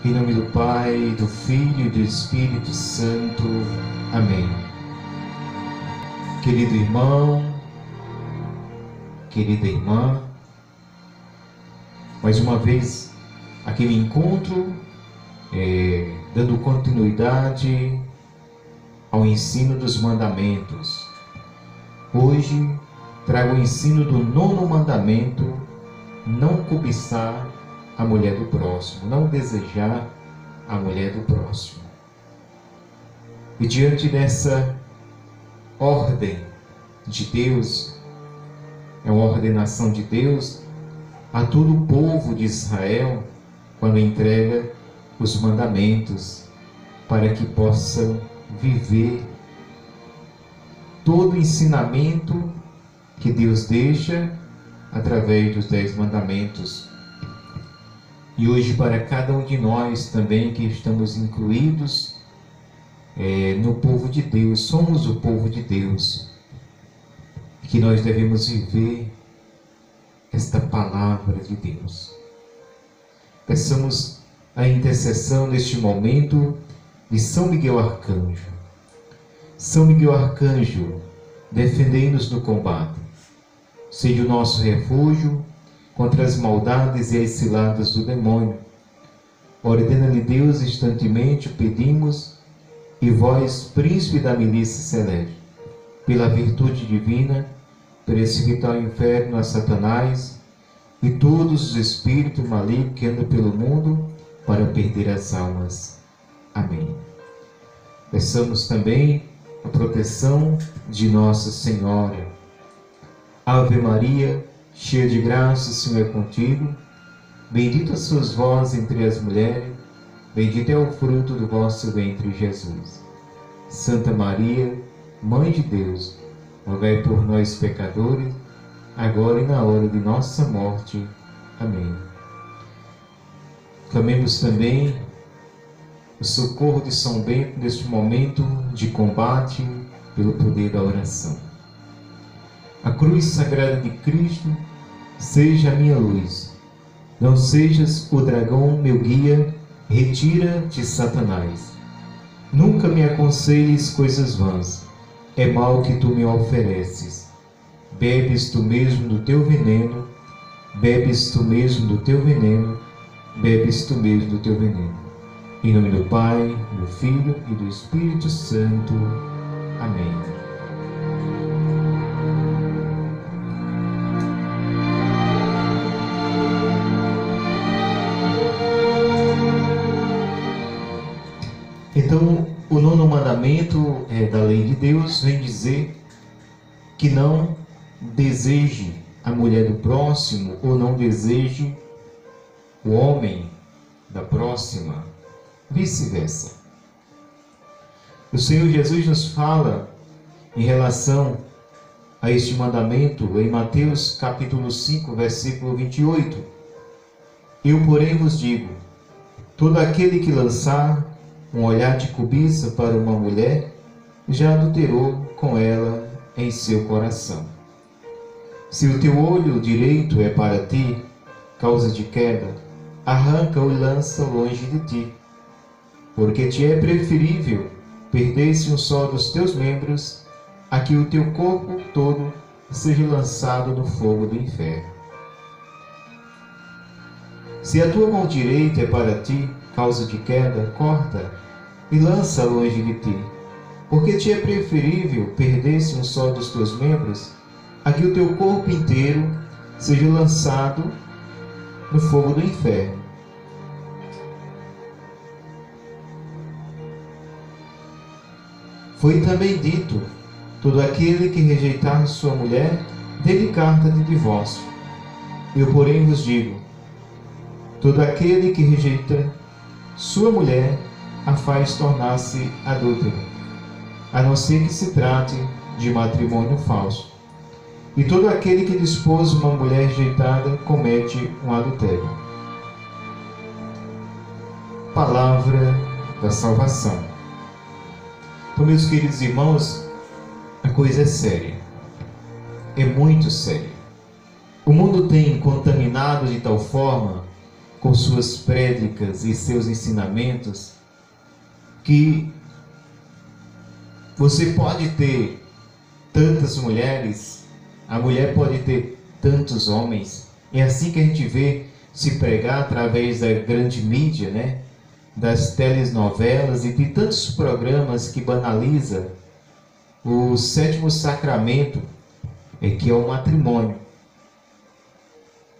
Em nome do Pai, do Filho e do Espírito Santo. Amém. Querido irmão, querida irmã, mais uma vez aqui me encontro dando continuidade ao ensino dos mandamentos. Hoje trago o ensino do 9º mandamento: não cobiçar a mulher do próximo, não desejar a mulher do próximo. E diante dessa ordem de Deus, é uma ordenação de Deus a todo o povo de Israel, quando entrega os mandamentos, para que possam viver todo o ensinamento que Deus deixa através dos 10 mandamentos. E hoje, para cada um de nós também que estamos incluídos no povo de Deus, somos o povo de Deus, que nós devemos viver esta palavra de Deus. Peçamos a intercessão neste momento de São Miguel Arcanjo. São Miguel Arcanjo, defendei-nos no combate. Seja o nosso refúgio contra as maldades e as ciladas do demônio. Ordena-lhe Deus instantemente, pedimos, e vós, príncipe da milícia celeste, pela virtude divina, precipitai ao inferno a Satanás e todos os espíritos malignos que andam pelo mundo para perder as almas. Amém. Peçamos também a proteção de Nossa Senhora. Ave Maria, cheia de graça, o Senhor é contigo. Bendita sois vós entre as mulheres, bendito é o fruto do vosso ventre, Jesus. Santa Maria, Mãe de Deus, rogai por nós, pecadores, agora e na hora de nossa morte. Amém. Clamemos também o socorro de São Bento neste momento de combate pelo poder da oração. A cruz sagrada de Cristo seja a minha luz. Não sejas o dragão meu guia, retira-te, Satanás. Nunca me aconselhes coisas vãs, é mal que tu me ofereces. Bebes tu mesmo do teu veneno, bebes tu mesmo do teu veneno, bebes tu mesmo do teu veneno. Em nome do Pai, do Filho e do Espírito Santo. Amém. Então, o 9º mandamento da lei de Deus vem dizer que não deseje a mulher do próximo ou não deseje o homem da próxima, vice-versa. O Senhor Jesus nos fala em relação a este mandamento em Mateus capítulo 5, versículo 28. Eu, porém, vos digo, todo aquele que lançar um olhar de cobiça para uma mulher, já adulterou com ela em seu coração. Se o teu olho direito é para ti causa de queda, arranca-o e lança longe de ti, porque te é preferível perder-se um só dos teus membros, a que o teu corpo todo seja lançado no fogo do inferno. Se a tua mão direita é para ti causa de queda, corta e lança longe de ti, porque te é preferível perder-se um só dos teus membros, a que o teu corpo inteiro seja lançado no fogo do inferno. Foi também dito: todo aquele que rejeitar sua mulher, dê-lhe carta de divórcio. Eu, porém, vos digo: todo aquele que rejeita sua mulher, a faz tornar-se adúltero, a não ser que se trate de matrimônio falso. E todo aquele que dispôs uma mulher rejeitada comete um adultério. Palavra da salvação. Então, meus queridos irmãos, a coisa é séria. É muito séria. O mundo tem contaminado de tal forma com suas prédicas e seus ensinamentos, que você pode ter tantas mulheres, a mulher pode ter tantos homens. É assim que a gente vê se pregar através da grande mídia, né? Das telenovelas e de tantos programas que banaliza o sétimo sacramento, que é o matrimônio,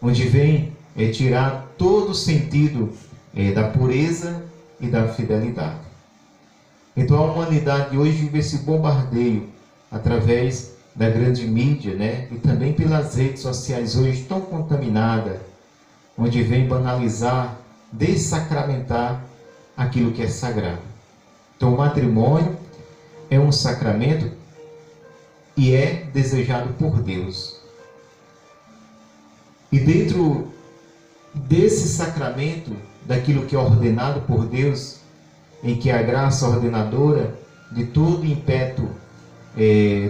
onde vem tirar todo o sentido da pureza e da fidelidade. Então a humanidade hoje vive esse bombardeio através da grande mídia, né? E também pelas redes sociais hoje tão contaminada, onde vem banalizar, dessacramentar aquilo que é sagrado. Então o matrimônio é um sacramento e é desejado por Deus. E dentro desse sacramento, daquilo que é ordenado por Deus, em que a graça ordenadora de todo impeto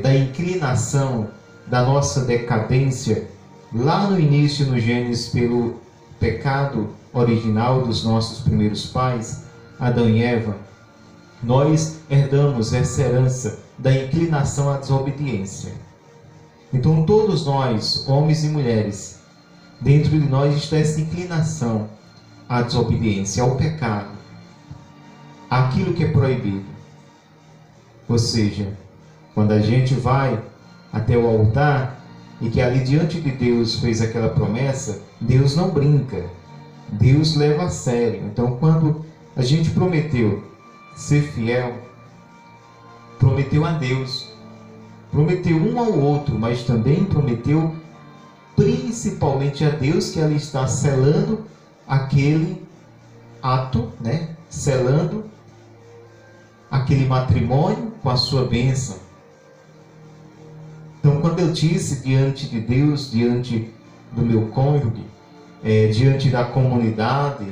da inclinação da nossa decadência, lá no início, no Gênesis, pelo pecado original dos nossos primeiros pais, Adão e Eva, nós herdamos essa herança da inclinação à desobediência. Então todos nós, homens e mulheres, dentro de nós está essa inclinação à desobediência, ao pecado, àquilo que é proibido. Ou seja, quando a gente vai até o altar e que ali diante de Deus fez aquela promessa, Deus não brinca, Deus leva a sério. Então quando a gente prometeu ser fiel, prometeu a Deus, prometeu um ao outro, mas também prometeu principalmente a Deus, que ali está selando aquele ato, né? Selando aquele matrimônio com a sua bênção. Então, quando eu disse diante de Deus, diante do meu cônjuge, diante da comunidade,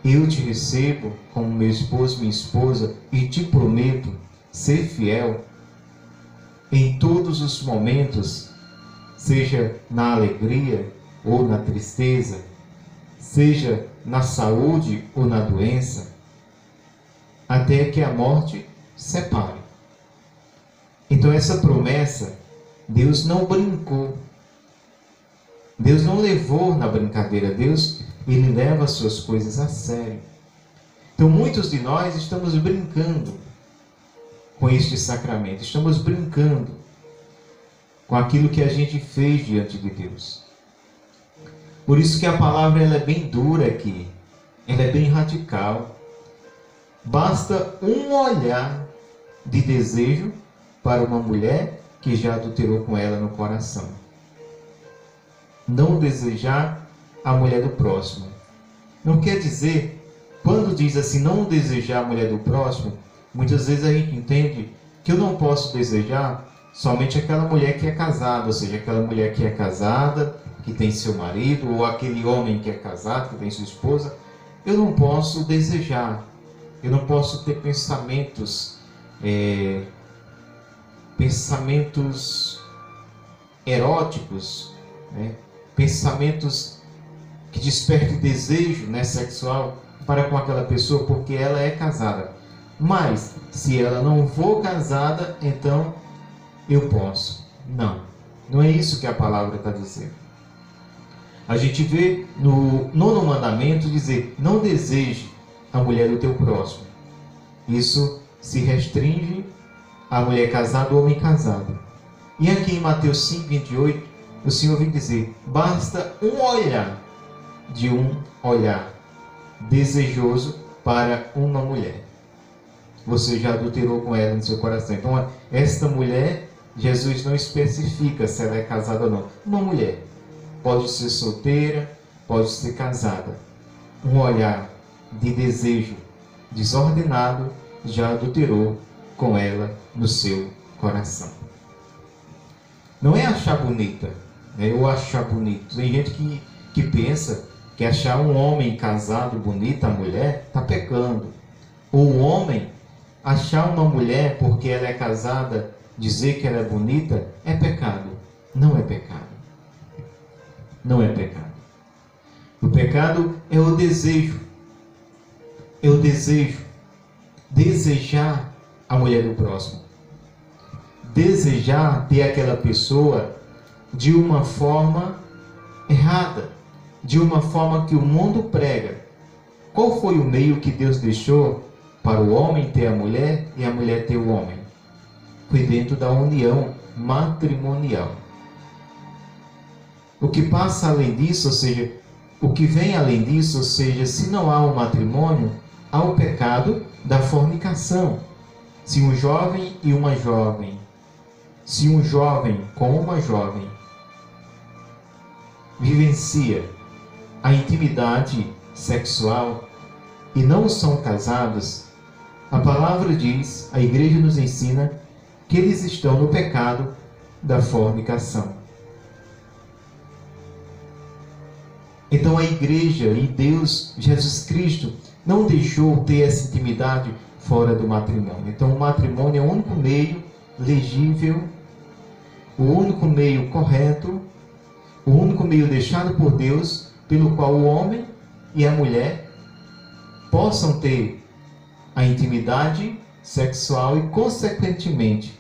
eu te recebo como meu esposo, minha esposa, e te prometo ser fiel em todos os momentos, seja na alegria ou na tristeza, seja na saúde ou na doença, até que a morte separe. Então essa promessa, Deus não brincou, Deus não levou na brincadeira, Deus, Ele leva as suas coisas a sério. Então muitos de nós estamos brincando com este sacramento, estamos brincando com aquilo que a gente fez diante de Deus. Por isso que a palavra ela é bem dura aqui, ela é bem radical. Basta um olhar de desejo para uma mulher que já adulterou com ela no coração. Não desejar a mulher do próximo. Não quer dizer, quando diz assim, não desejar a mulher do próximo, muitas vezes a gente entende que eu não posso desejar somente aquela mulher que é casada, ou seja, aquela mulher que é casada, que tem seu marido, ou aquele homem que é casado, que tem sua esposa. Eu não posso desejar, eu não posso ter pensamentos eróticos, né? Pensamentos que despertem desejo, né, sexual para com aquela pessoa, porque ela é casada. Mas, se ela não for casada, então eu posso. Não, não é isso que a palavra está dizendo. A gente vê no 9º mandamento dizer, não deseje a mulher do teu próximo. Isso se restringe à mulher casada ou homem casado. E aqui em Mateus 5, 28, o Senhor vem dizer, basta um olhar, de um olhar desejoso para uma mulher. Você já adulterou com ela no seu coração. Então, esta mulher, Jesus não especifica se ela é casada ou não. Uma mulher pode ser solteira, pode ser casada. Um olhar de desejo desordenado já adulterou com ela no seu coração. Não é achar bonita, né? Ou achar bonito. Tem gente que pensa que achar um homem casado bonita, a mulher, está pecando. Ou o homem achar uma mulher porque ela é casada, dizer que ela é bonita, é pecado. Não é pecado. Não é pecado. O pecado é o desejo. É o desejo. Desejar a mulher do próximo. Desejar ter aquela pessoa de uma forma errada, de uma forma que o mundo prega. Qual foi o meio que Deus deixou para o homem ter a mulher e a mulher ter o homem? Foi dentro da união matrimonial. O que passa além disso, ou seja, o que vem além disso, ou seja, se não há um matrimônio, há o pecado da fornicação. Se um jovem e uma jovem, se um jovem com uma jovem vivencia a intimidade sexual e não são casados, a palavra diz, a igreja nos ensina que eles estão no pecado da fornicação. Então a igreja e Deus, Jesus Cristo, não deixou ter essa intimidade fora do matrimônio. Então o matrimônio é o único meio legível, o único meio correto, o único meio deixado por Deus, pelo qual o homem e a mulher possam ter a intimidade sexual e, consequentemente,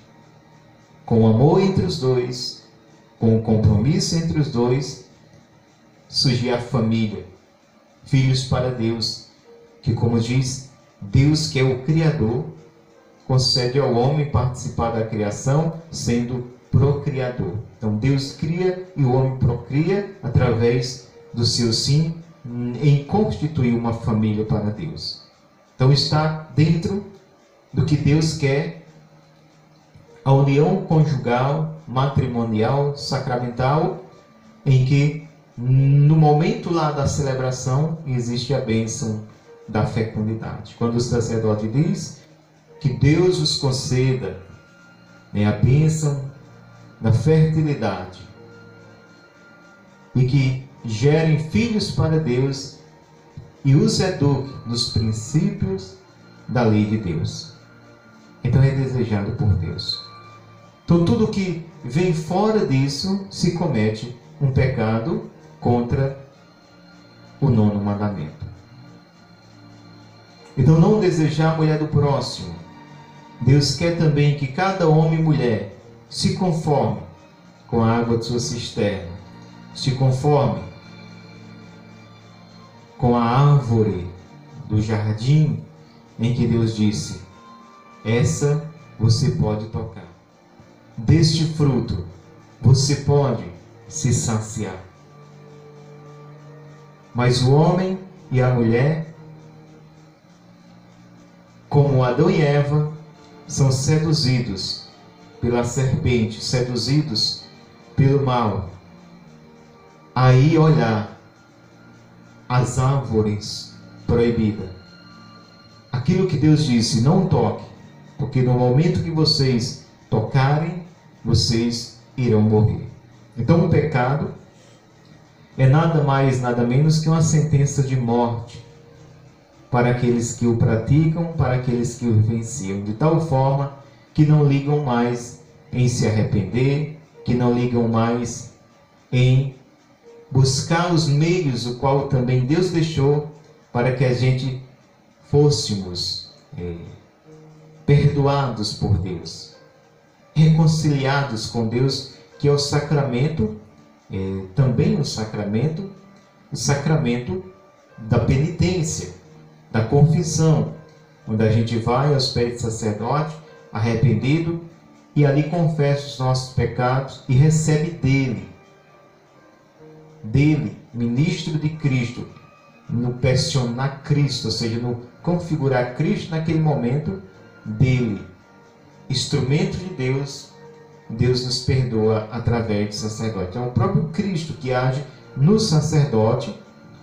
com o amor entre os dois, com o compromisso entre os dois, surgir a família, filhos para Deus, que, como diz, Deus, que é o Criador, concede ao homem participar da criação, sendo procriador. Então Deus cria e o homem procria através do seu sim em constituir uma família para Deus. Então está dentro do que Deus quer, a união conjugal, matrimonial, sacramental, em que no momento lá da celebração existe a bênção da fecundidade. Quando o sacerdote diz que Deus os conceda a bênção da fertilidade e que gerem filhos para Deus e os eduque nos princípios da lei de Deus. Então é desejado por Deus. Então tudo que vem fora disso se comete um pecado contra o 9º mandamento. Então não desejar a mulher do próximo. Deus quer também que cada homem e mulher se conforme com a água de sua cisterna, se conforme com a árvore do jardim em que Deus disse: essa você pode tocar, deste fruto você pode se saciar. Mas o homem e a mulher, como Adão e Eva, são seduzidos pela serpente, seduzidos pelo mal. Aí olhar as árvores proibidas. Aquilo que Deus disse, não toque, porque no momento que vocês tocarem, vocês irão morrer. Então o pecado é nada mais, nada menos que uma sentença de morte para aqueles que o praticam, para aqueles que o vivenciam, de tal forma que não ligam mais em se arrepender, que não ligam mais em buscar os meios, o qual também Deus deixou para que a gente fôssemos perdoados por Deus, reconciliados com Deus, que é o sacramento, também o sacramento da penitência, da confissão, onde a gente vai aos pés do sacerdote, arrependido, e ali confessa os nossos pecados e recebe dele, ministro de Cristo, no personar Cristo, ou seja, no configurar Cristo naquele momento, dele, instrumento de Deus, Deus nos perdoa através do sacerdote. É o próprio Cristo que age no sacerdote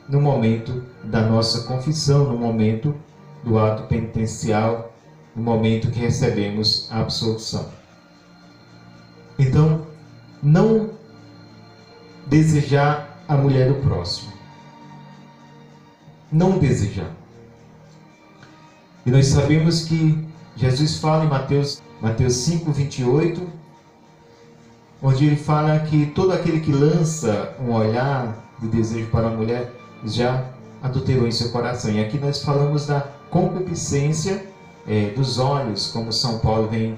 no momento da nossa confissão, no momento do ato penitencial, no momento que recebemos a absolução. Então, não desejar a mulher do próximo. Não desejar. E nós sabemos que Jesus fala em Mateus 5, 28, onde ele fala que todo aquele que lança um olhar de desejo para a mulher já adulterou em seu coração. E aqui nós falamos da concupiscência dos olhos, como São Paulo vem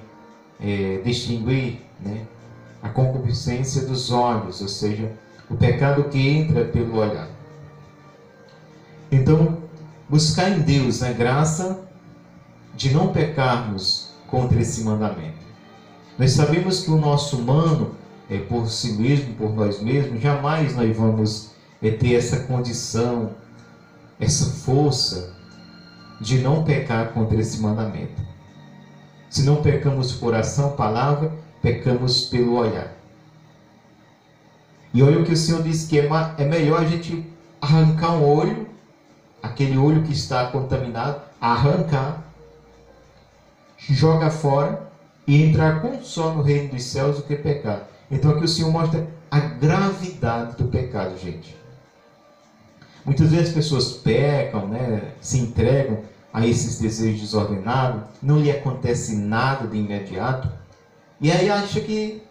distinguir, né? A concupiscência dos olhos, ou seja, o pecado que entra pelo olhar. Então, buscar em Deus a graça de não pecarmos contra esse mandamento. Nós sabemos que o nosso humano, por si mesmo, por nós mesmos, jamais nós vamos ter essa condição, essa força de não pecar contra esse mandamento. Se não pecamos por ação, palavra, pecamos pelo olhar. E olha o que o Senhor diz, que é melhor a gente arrancar um olho, aquele olho que está contaminado, arrancar, joga fora e entrar com só no reino dos céus do que pecar. Então aqui o Senhor mostra a gravidade do pecado, gente. Muitas vezes as pessoas pecam, né, se entregam a esses desejos desordenados, não lhe acontece nada de imediato, e aí acha que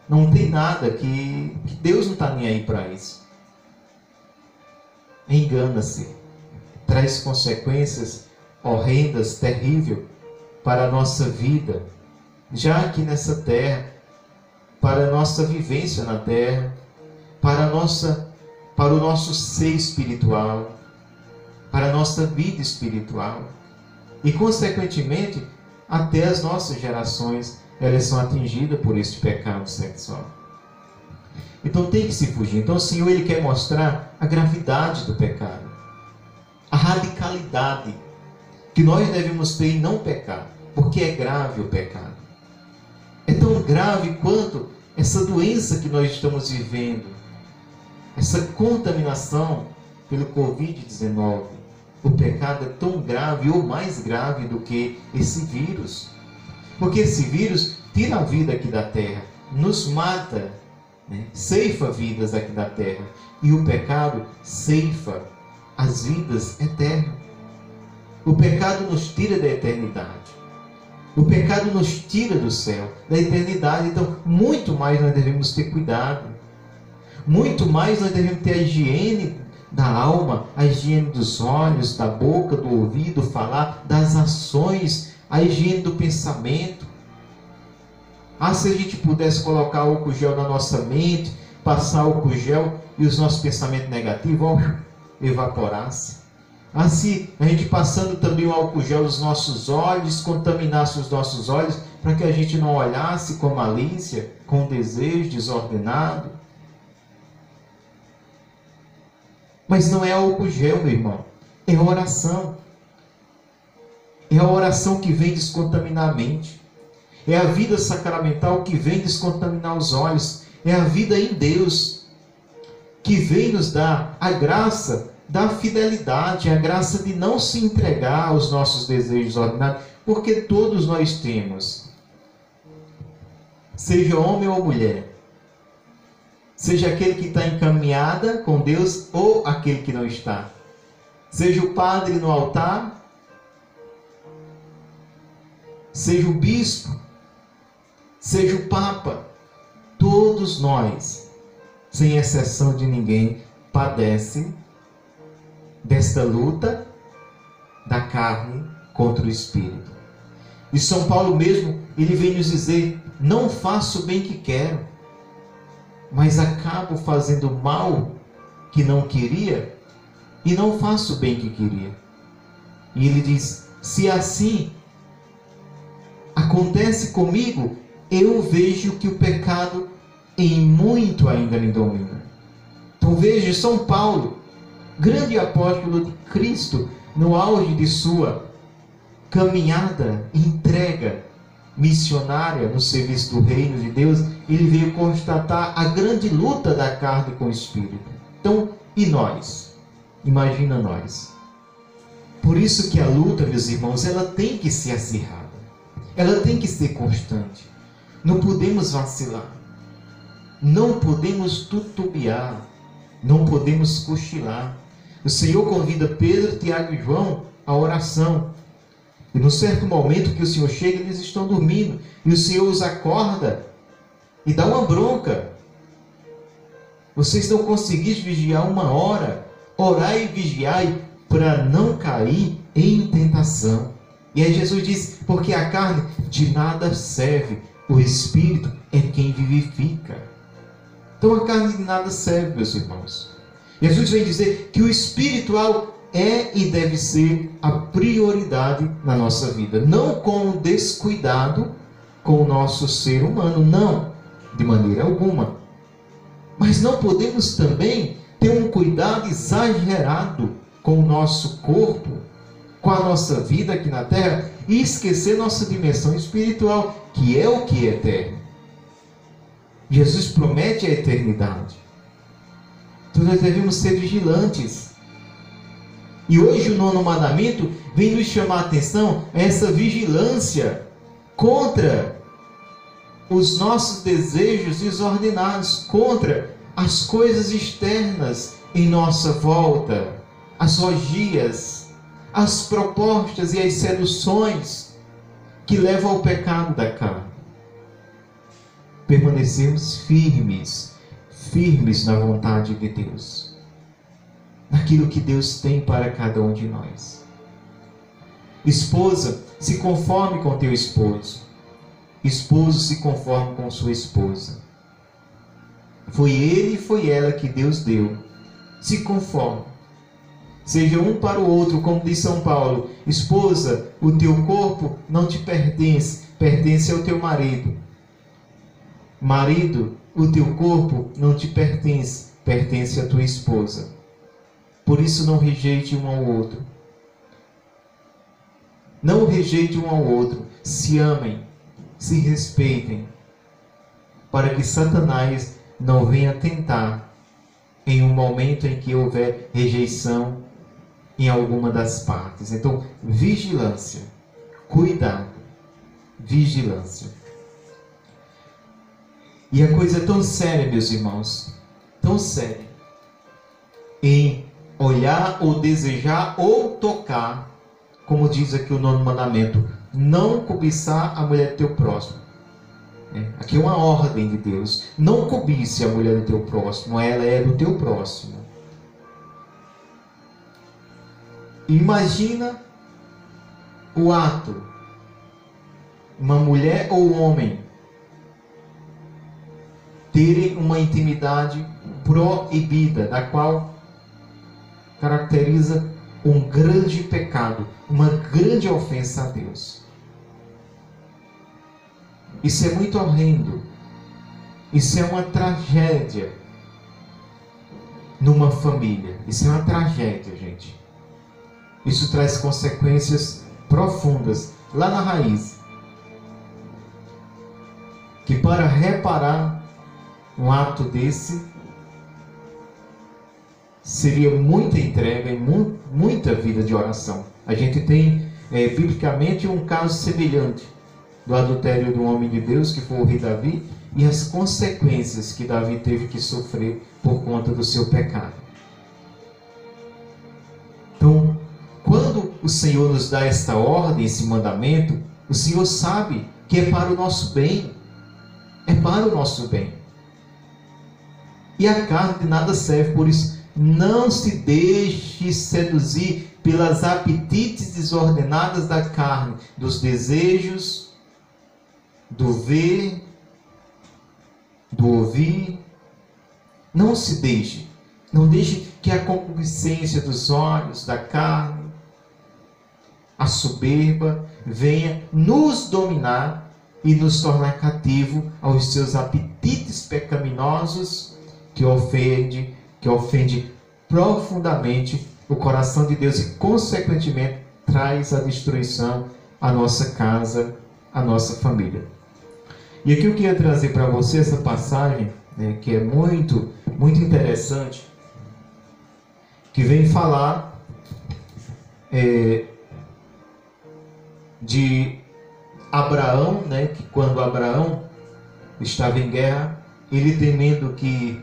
não tem nada, que Deus não está nem aí para isso. Engana-se, traz consequências horrendas, terríveis para a nossa vida, já aqui nessa terra, para a nossa vivência na terra, para o nosso ser espiritual, para a nossa vida espiritual. E, consequentemente, até as nossas gerações, elas são atingidas por este pecado sexual. Então tem que se fugir. Então o Senhor, Ele quer mostrar a gravidade do pecado, a radicalidade que nós devemos ter em não pecar, porque é grave o pecado. É tão grave quanto essa doença que nós estamos vivendo, essa contaminação pelo Covid-19. O pecado é tão grave ou mais grave do que esse vírus. Porque esse vírus tira a vida aqui da terra, nos mata, né? Ceifa vidas aqui da terra. E o pecado ceifa as vidas eternas. O pecado nos tira da eternidade. O pecado nos tira do céu, da eternidade. Então, muito mais nós devemos ter cuidado. Muito mais nós devemos ter a higiene da alma, a higiene dos olhos, da boca, do ouvido, falar, das ações, a higiene do pensamento. Se a gente pudesse colocar álcool gel na nossa mente, passar álcool gel e os nossos pensamentos negativos evaporassem. Se a gente passando também o álcool gel nos nossos olhos, contaminasse os nossos olhos, para que a gente não olhasse com malícia, com desejo desordenado. Mas não é álcool gel, meu irmão, é oração. É a oração que vem descontaminar a mente. É a vida sacramental que vem descontaminar os olhos. É a vida em Deus que vem nos dar a graça da fidelidade, a graça de não se entregar aos nossos desejos ordinários, porque todos nós temos, seja homem ou mulher, seja aquele que está encaminhada com Deus ou aquele que não está, seja o padre no altar, seja o bispo, seja o papa, todos nós, sem exceção de ninguém, padecem desta luta da carne contra o Espírito. E São Paulo mesmo, ele vem nos dizer, não faço o bem que quero, mas acabo fazendo o mal que não queria, e não faço o bem que queria. E ele diz, se assim acontece comigo, eu vejo que o pecado em muito ainda me domina. Então veja, São Paulo, grande apóstolo de Cristo, no auge de sua caminhada, entrega missionária no serviço do reino de Deus, ele veio constatar a grande luta da carne com o Espírito. Então, e nós? Imagina nós. Por isso que a luta, meus irmãos, ela tem que ser acirrada. Ela tem que ser constante. Não podemos vacilar. Não podemos tutubiar. Não podemos cochilar. O Senhor convida Pedro, Tiago e João à oração. E num certo momento que o Senhor chega, eles estão dormindo. E o Senhor os acorda e dá uma bronca. Vocês não conseguis vigiar 1 hora? Orai e vigiai para não cair em tentação. E aí Jesus diz, porque a carne de nada serve, o Espírito é quem vivifica. Então a carne de nada serve, meus irmãos. Jesus vem dizer que o espiritual é e deve ser a prioridade na nossa vida. Não com descuidado com o nosso ser humano, não, de maneira alguma. Mas não podemos também ter um cuidado exagerado com o nosso corpo, com a nossa vida aqui na terra, e esquecer nossa dimensão espiritual, que é o que é eterno. Jesus promete a eternidade. Então nós devemos ser vigilantes. E hoje o 9º mandamento vem nos chamar a atenção a essa vigilância contra os nossos desejos desordenados, contra as coisas externas em nossa volta, as orgias, as propostas e as seduções que levam ao pecado da carne. Permanecermos firmes na vontade de Deus, naquilo que Deus tem para cada um de nós. Esposa, se conforme com teu esposo. Esposo, se conforme com sua esposa. Foi ele e foi ela que Deus deu. Se conforme. Seja um para o outro, como diz São Paulo. Esposa, o teu corpo não te pertence, pertence ao teu marido. Marido, o teu corpo não te pertence, pertence à tua esposa. Por isso não rejeite um ao outro. Não rejeite um ao outro. Se amem, se respeitem, para que Satanás não venha tentar em um momento em que houver rejeição em alguma das partes. Então, vigilância, cuidado, vigilância. E a coisa é tão séria, meus irmãos, tão séria, em olhar ou desejar ou tocar, como diz aqui o 9º mandamento, não cobiçar a mulher do teu próximo. Aqui é uma ordem de Deus. Não cobice a mulher do teu próximo, ela é do teu próximo. Imagina o ato, uma mulher ou um homem terem uma intimidade proibida, da qual caracteriza um grande pecado, uma grande ofensa a Deus. Isso é muito horrendo. Isso é uma tragédia numa família. Isso é uma tragédia, gente. Isso traz consequências profundas lá na raiz. Que para reparar um ato desse seria muita entrega e muita vida de oração. A gente tem biblicamente um caso semelhante do adultério do homem de Deus, que foi o rei Davi, e as consequências que Davi teve que sofrer por conta do seu pecado. Então, quando o Senhor nos dá esta ordem, esse mandamento, o Senhor sabe que é para o nosso bem. É para o nosso bem. E a carne de nada serve, por isso não se deixe seduzir pelas apetites desordenadas da carne, dos desejos, do ver, do ouvir. Não se deixe. Não deixe que a concupiscência dos olhos, da carne, a soberba, venha nos dominar e nos tornar cativo aos seus apetites pecaminosos que ofende profundamente o coração de Deus e, consequentemente, traz a destruição à nossa casa, à nossa família. E aqui eu queria trazer para você essa passagem, que é muito, muito interessante, que vem falar de Abraão, que quando Abraão estava em guerra, ele temendo que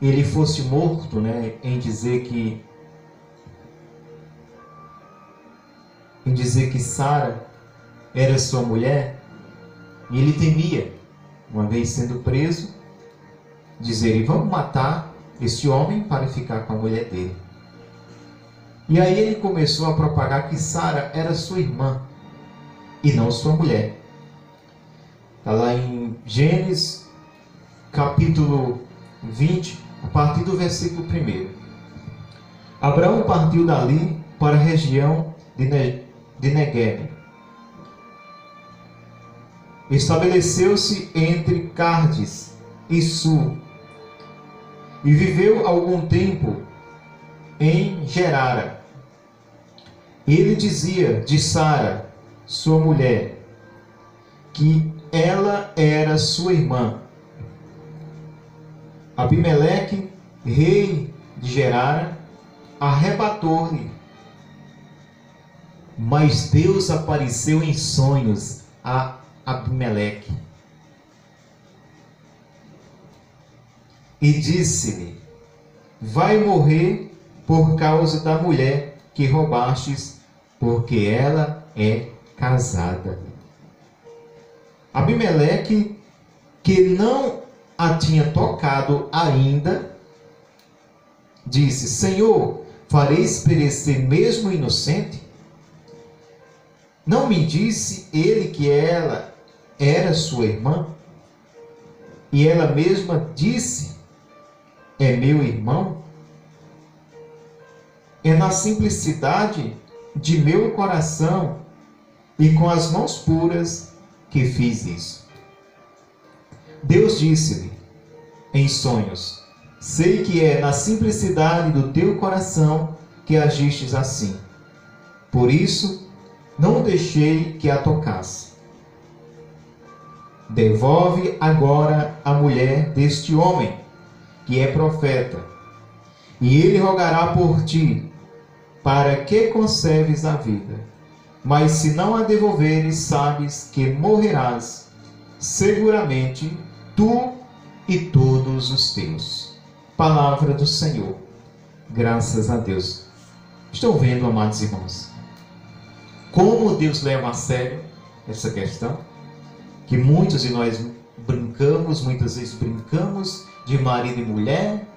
ele fosse morto, em dizer que Sara era sua mulher, e ele temia, uma vez sendo preso, dizerem: vamos matar este homem para ficar com a mulher dele. E aí ele começou a propagar que Sara era sua irmã e não sua mulher. Está lá em Gênesis, capítulo 20, a partir do versículo 1. Abraão partiu dali para a região de Negueb. Estabeleceu-se entre Cardes e Sur, e viveu algum tempo em Gerara. Ele dizia de Sara, sua mulher, que ela era sua irmã. Abimeleque, rei de Gerara, arrebatou-lhe. Mas Deus apareceu em sonhos a Abimeleque e disse-lhe: vai morrer por causa da mulher que roubastes, porque ela é casada. Abimeleque, que não a tinha tocado ainda, disse: Senhor, fareis perecer mesmo o inocente? Não me disse ele que ela era sua irmã? E ela mesma disse: é meu irmão? É na simplicidade de meu coração e com as mãos puras que fiz isso. Deus disse-lhe em sonhos: sei que é na simplicidade do teu coração que agistes assim. Por isso, não deixei que a tocasse. Devolve agora a mulher deste homem, que é profeta, e ele rogará por ti, para que conserves a vida. Mas se não a devolveres, sabes que morrerás, seguramente, tu e todos os teus. Palavra do Senhor. Graças a Deus. Estão vendo, amados irmãos, como Deus leva a sério essa questão? Que muitos de nós brincamos, muitas vezes brincamos de marido e mulher,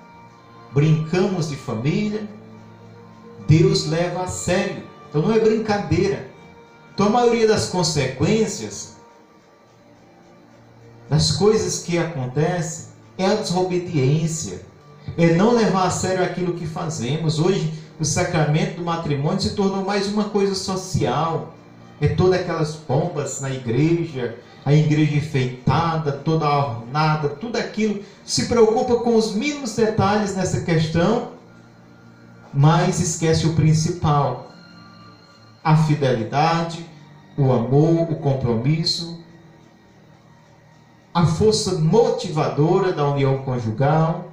brincamos de família. Deus leva a sério. Então não é brincadeira. Então a maioria das consequências das coisas que acontecem é a desobediência, é não levar a sério aquilo que fazemos. Hoje o sacramento do matrimônio se tornou mais uma coisa social. É todas aquelas pombas na igreja, a igreja enfeitada, toda ornada, tudo aquilo, se preocupa com os mínimos detalhes nessa questão, mas esquece o principal: a fidelidade, o amor, o compromisso, a força motivadora da união conjugal,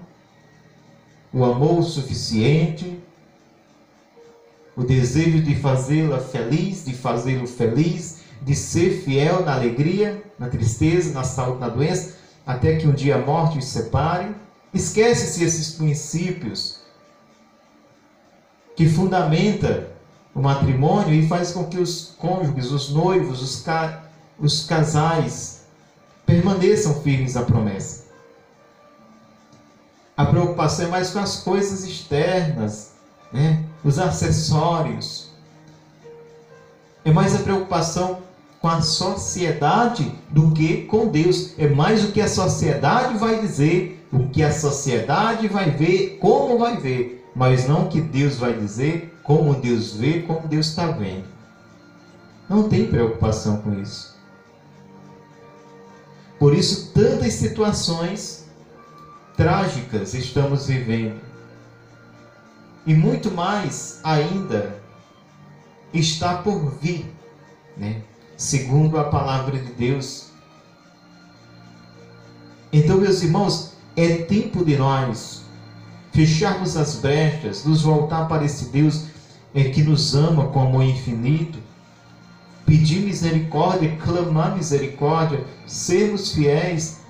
o amor suficiente, o desejo de fazê-la feliz, de fazê-lo feliz, de ser fiel na alegria, na tristeza, na saúde, na doença, até que um dia a morte os separe. Esquece-se esses princípios que fundamenta o matrimônio e faz com que os cônjuges, os noivos, os casais permaneçam firmes à promessa. A preocupação é mais com as coisas externas, né? Os acessórios. É mais a preocupação com a sociedade do que com Deus. É mais o que a sociedade vai dizer, o que a sociedade vai ver, como vai ver, mas não o que Deus vai dizer, como Deus vê, como Deus está vendo. Não tem preocupação com isso. Por isso, tantas situações trágicas estamos vivendo. E muito mais ainda está por vir, né? Segundo a palavra de Deus. Então, meus irmãos, é tempo de nós fecharmos as brechas, nos voltar para esse Deus que nos ama com amor infinito, pedir misericórdia, clamar misericórdia, sermos fiéis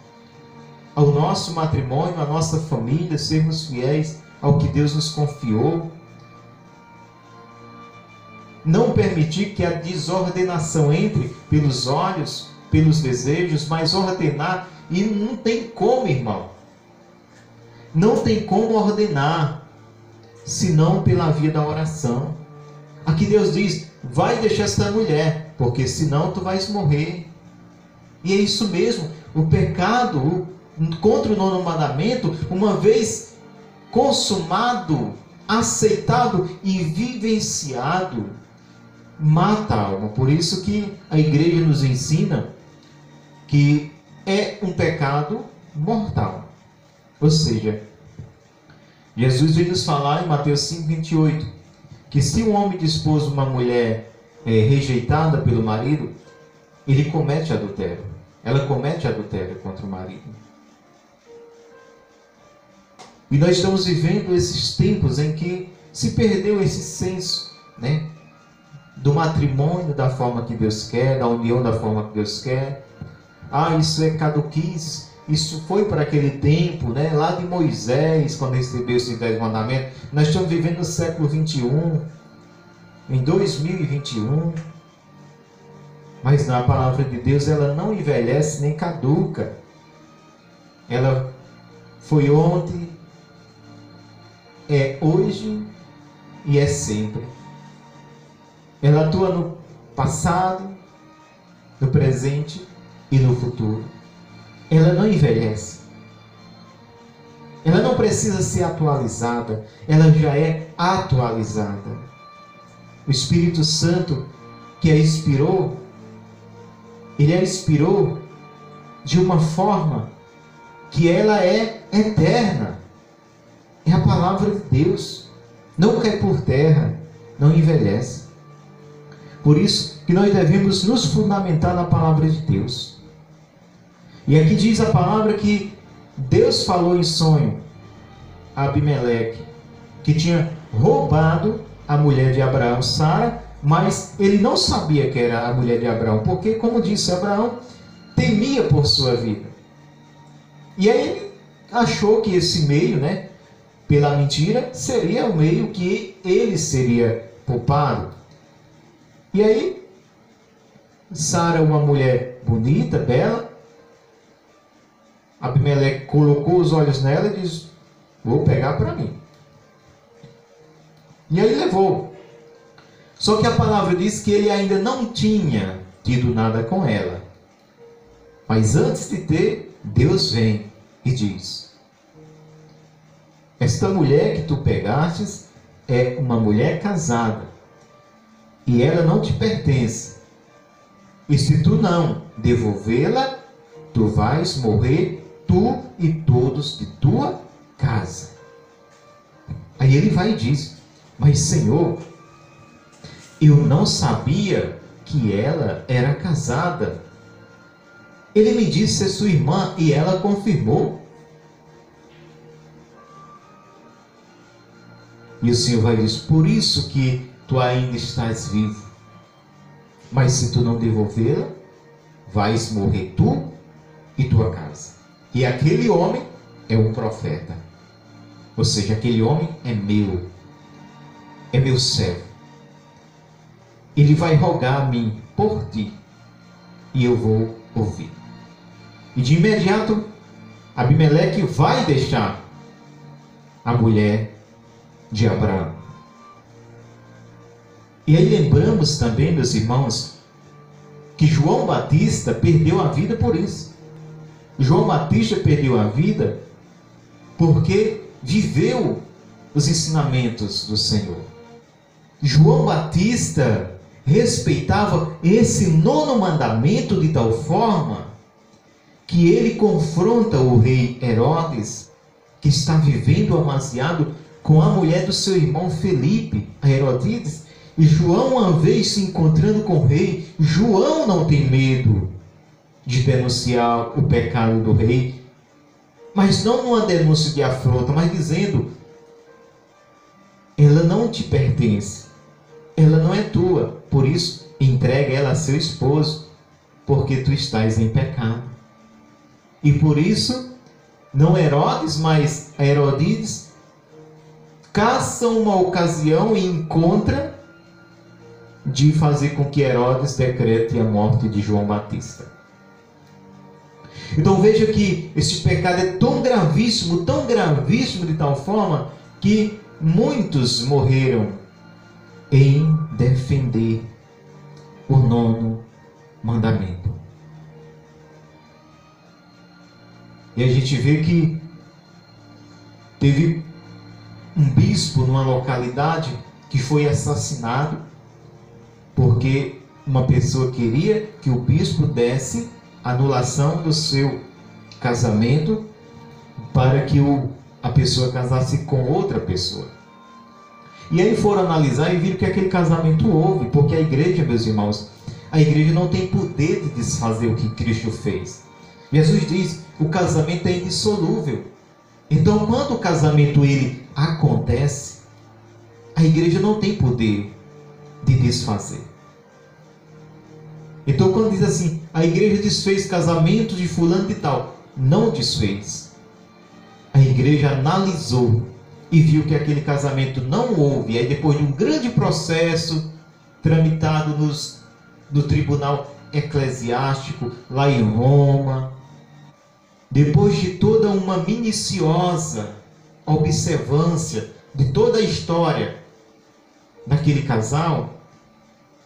ao nosso matrimônio, à nossa família, sermos fiéis ao que Deus nos confiou. Não permitir que a desordenação entre pelos olhos, pelos desejos, mas ordenar. E não tem como, irmão. não tem como ordenar, senão pela via da oração. Aqui Deus diz, vai deixar essa mulher, porque senão tu vais morrer. E é isso mesmo, o pecado contra o nono mandamento, uma vez consumado, aceitado e vivenciado, mata a alma. Por isso que a igreja nos ensina que é um pecado mortal. Ou seja, Jesus veio nos falar em Mateus 5,28, que se um homem dispôs uma mulher rejeitada pelo marido, ele comete adultério. Ela comete adultério contra o marido. E nós estamos vivendo esses tempos em que se perdeu esse senso, né, do matrimônio da forma que Deus quer, da união da forma que Deus quer. Isso é caduquice, isso foi para aquele tempo, né, lá de Moisés, quando recebeu os 10 mandamentos. Nós estamos vivendo no século 21, em 2021. Mas na palavra de Deus, ela não envelhece nem caduca. Ela foi ontem, é hoje e é sempre. Ela atua no passado, no presente e no futuro. Ela não envelhece. Ela não precisa ser atualizada. Ela já é atualizada. O Espírito Santo que a inspirou, ele a inspirou de uma forma que ela é eterna. É a palavra de Deus. Não cai por terra, não envelhece. Por isso que nós devemos nos fundamentar na palavra de Deus. E aqui diz a palavra que Deus falou em sonho a Abimeleque, que tinha roubado a mulher de Abraão, Sara, mas ele não sabia que era a mulher de Abraão, porque, como disse Abraão, temia por sua vida. E aí ele achou que esse meio, né, pela mentira, seria o meio que ele seria poupado. E aí, Sara, uma mulher bonita, bela, Abimeleque colocou os olhos nela e disse, vou pegar para mim. E aí levou. Só que a palavra diz que ele ainda não tinha tido nada com ela. Mas antes de ter, Deus vem e diz, esta mulher que tu pegastes é uma mulher casada, e ela não te pertence. E se tu não devolvê-la, tu vais morrer, tu e todos de tua casa. Aí ele vai e diz, mas Senhor, eu não sabia que ela era casada. Ele me disse ser sua irmã e ela confirmou. E o Senhor vai dizer, por isso que tu ainda estás vivo. Mas se tu não devolvê-la, vais morrer tu e tua casa. E aquele homem é um profeta. Ou seja, aquele homem é meu servo. Ele vai rogar a mim por ti, e eu vou ouvir. E de imediato, Abimeleque vai deixar a mulher de Abraão. E aí lembramos também, meus irmãos, que João Batista perdeu a vida por isso. João Batista perdeu a vida porque viveu os ensinamentos do Senhor. João Batista respeitava esse nono mandamento de tal forma que ele confronta o rei Herodes, que está vivendo amaziado com a mulher do seu irmão Felipe, a Herodíades. E João, uma vez se encontrando com o rei, João não tem medo de denunciar o pecado do rei, mas não numa denúncia de afronta, mas dizendo, ela não te pertence, ela não é tua, por isso entrega ela a seu esposo, porque tu estás em pecado. E por isso, não Herodes, mas a Herodíades caçam uma ocasião e encontra de fazer com que Herodes decrete a morte de João Batista. Então veja que este pecado é tão gravíssimo de tal forma que muitos morreram em defender o 9º mandamento. E a gente vê que teve um bispo numa localidade que foi assassinado porque uma pessoa queria que o bispo desse anulação do seu casamento para que a pessoa casasse com outra pessoa. E aí foram analisar e viram que aquele casamento houve, porque a igreja, meus irmãos, a igreja não tem poder de desfazer o que Cristo fez. Jesus diz, o casamento é indissolúvel. Então, quando o casamento ele acontece, a igreja não tem poder de desfazer. Então, quando diz assim, a igreja desfez casamento de fulano de tal, não desfez. A igreja analisou e viu que aquele casamento não houve. E aí, depois de um grande processo tramitado no tribunal eclesiástico, lá em Roma, depois de toda uma minuciosa observância de toda a história daquele casal,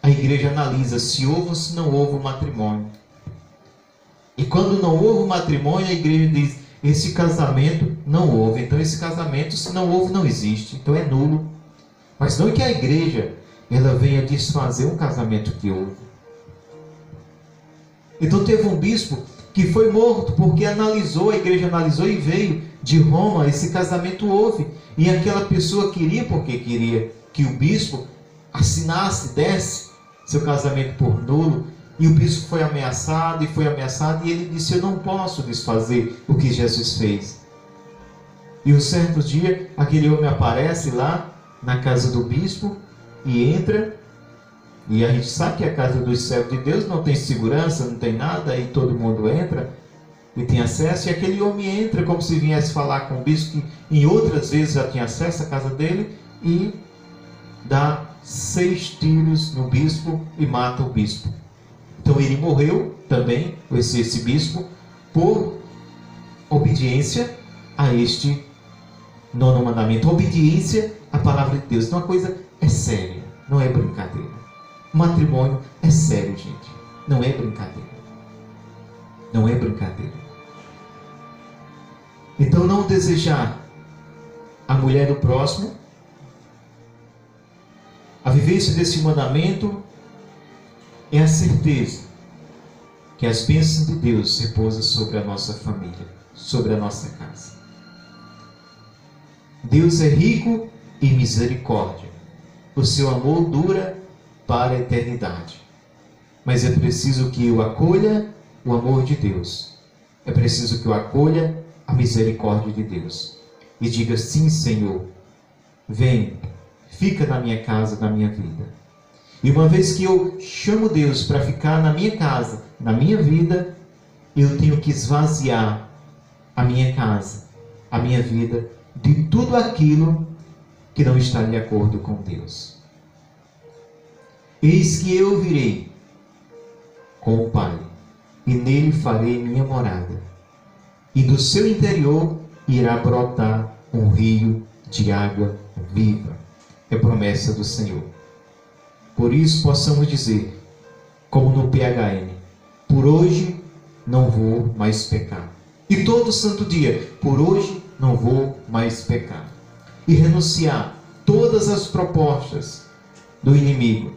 a igreja analisa se houve ou se não houve o matrimônio. E quando não houve o matrimônio, a igreja diz, esse casamento não houve. Então esse casamento, se não houve, não existe. Então é nulo. Mas não que a igreja ela venha desfazer um casamento que houve. Então teve um bispo que foi morto porque analisou, a igreja analisou e veio de Roma, esse casamento houve. E aquela pessoa queria, porque queria que o bispo assinasse, desse seu casamento por nulo. E o bispo foi ameaçado e ele disse, eu não posso desfazer o que Jesus fez. E um certo dia, aquele homem aparece lá na casa do bispo e entra. E a gente sabe que a casa dos servos de Deus não tem segurança, não tem nada, aí todo mundo entra e tem acesso. E aquele homem entra como se viesse falar com o bispo, que em outras vezes já tinha acesso à casa dele, e dá 6 tiros no bispo e mata o bispo. Então ele morreu também, esse bispo, por obediência a este 9º mandamento, obediência à palavra de Deus. Então a coisa é séria, não é brincadeira. O matrimônio é sério, gente. Não é brincadeira. Não é brincadeira. Então não desejar a mulher do próximo, a vivência desse mandamento é a certeza que as bênçãos de Deus repousam sobre a nossa família, sobre a nossa casa. Deus é rico em misericórdia. O seu amor dura para a eternidade. Mas é preciso que eu acolha o amor de Deus. É preciso que eu acolha a misericórdia de Deus. E diga, sim, Senhor, vem, fica na minha casa, na minha vida. E uma vez que eu chamo Deus para ficar na minha casa, na minha vida, eu tenho que esvaziar a minha casa, a minha vida, de tudo aquilo que não está de acordo com Deus. Eis que eu virei com o Pai, e nele farei minha morada, e do seu interior irá brotar um rio de água viva. É promessa do Senhor. Por isso possamos dizer, como no PHN, por hoje não vou mais pecar. E todo santo dia, por hoje não vou mais pecar. E renunciar todas as propostas do inimigo,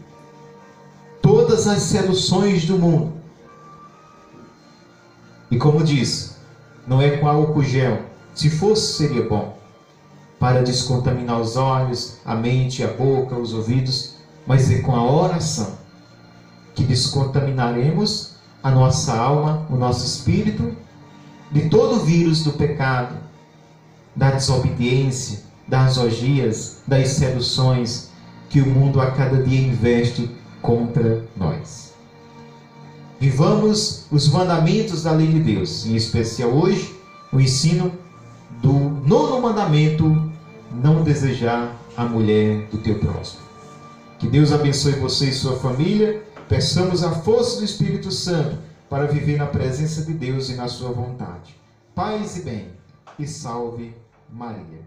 todas as seduções do mundo. E como diz, não é com álcool gel. Se fosse, seria bom, para descontaminar os olhos, a mente, a boca, os ouvidos, mas é com a oração que descontaminaremos a nossa alma, o nosso espírito, de todo o vírus do pecado, da desobediência, das orgias, das seduções que o mundo a cada dia investe contra nós. Vivamos os mandamentos da lei de Deus, em especial hoje, o ensino do 9º mandamento, não desejar a mulher do teu próximo. Que Deus abençoe você e sua família. Peçamos a força do Espírito Santo para viver na presença de Deus e na sua vontade. Paz e bem, e salve Maria.